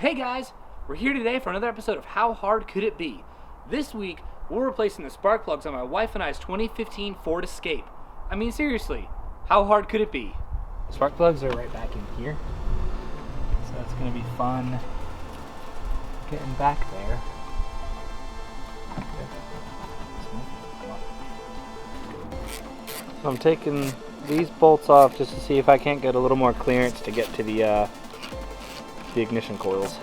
Hey guys, we're here today for another episode of How Hard Could It Be? This week, we're replacing the spark plugs on my wife and I's 2015 Ford Escape. I mean seriously, how hard could it be? Spark plugs are right back in here, so that's going to be fun getting back there. So I'm taking these bolts off just to see if I can't get a little more clearance to get to the ignition coils.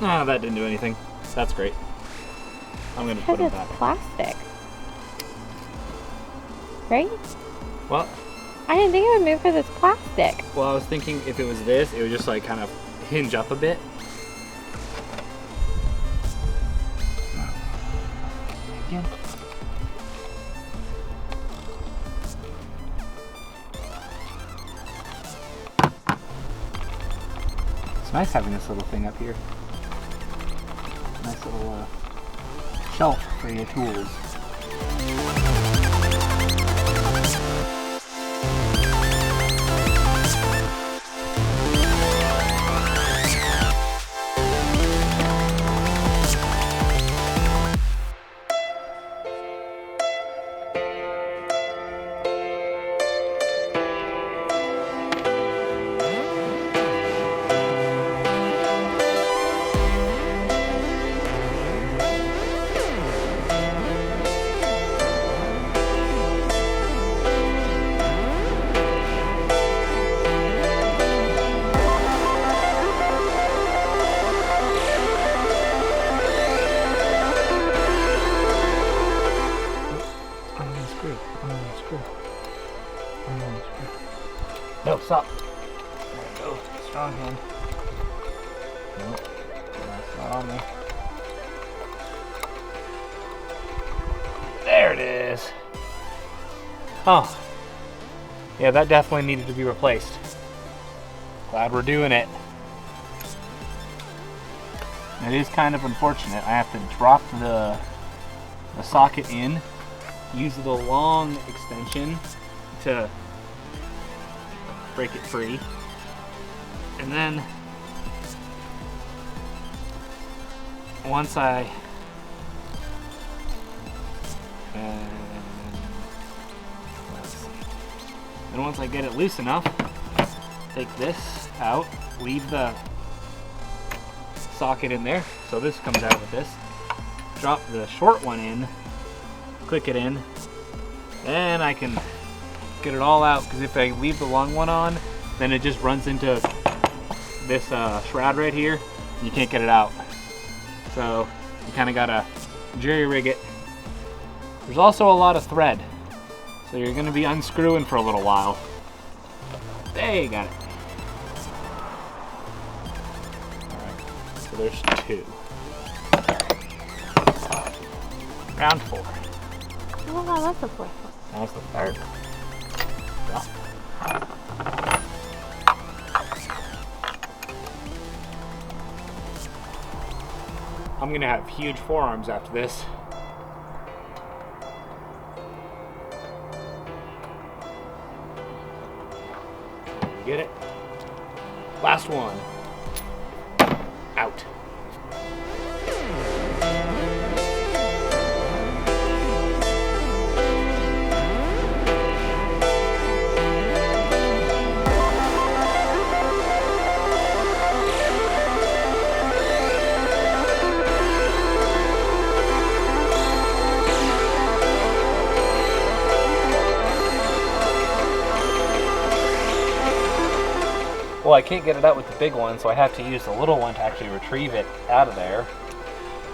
Oh, that didn't do anything. That's great. I'm going to put them back. Because it's plastic. Right? Well, I didn't think it would move because it's plastic. well, I was thinking if it was this, it would just like kind of hinge up a bit. Again. It's nice having this little thing up here. Nice little shelf for your tools. No, stop. There we go. Strong hand. Nope. That's not on there. There it is. Oh. Yeah, that definitely needed to be replaced. Glad we're doing it. It is kind of unfortunate. I have to drop the socket in, use the long extension to break it free, and then once I get it loose enough, take this out, leave the socket in there, so this comes out with this, drop the short one in, click it in, and I can get it all out, because if I leave the long one on, then it just runs into this shroud right here, and you can't get it out. So you kind of gotta jerry rig it. There's also a lot of thread, so you're gonna be unscrewing for a little while. There, you got it. Alright, so there's two. Round four. Oh, that's the fourth one. That's the third. I'm gonna have huge forearms after this. Get it? Last one. Out. Well, I can't get it out with the big one, so I have to use the little one to actually retrieve it out of there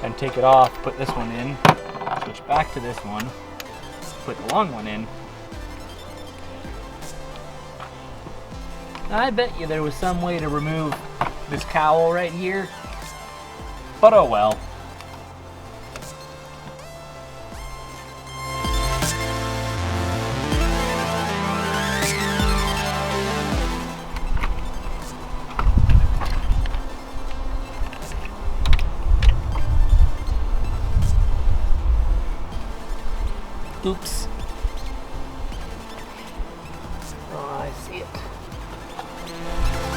and take it off, put this one in, switch back to this one, put the long one in. I bet you there was some way to remove this cowl right here, but oh well. Oops. Oh, I see it.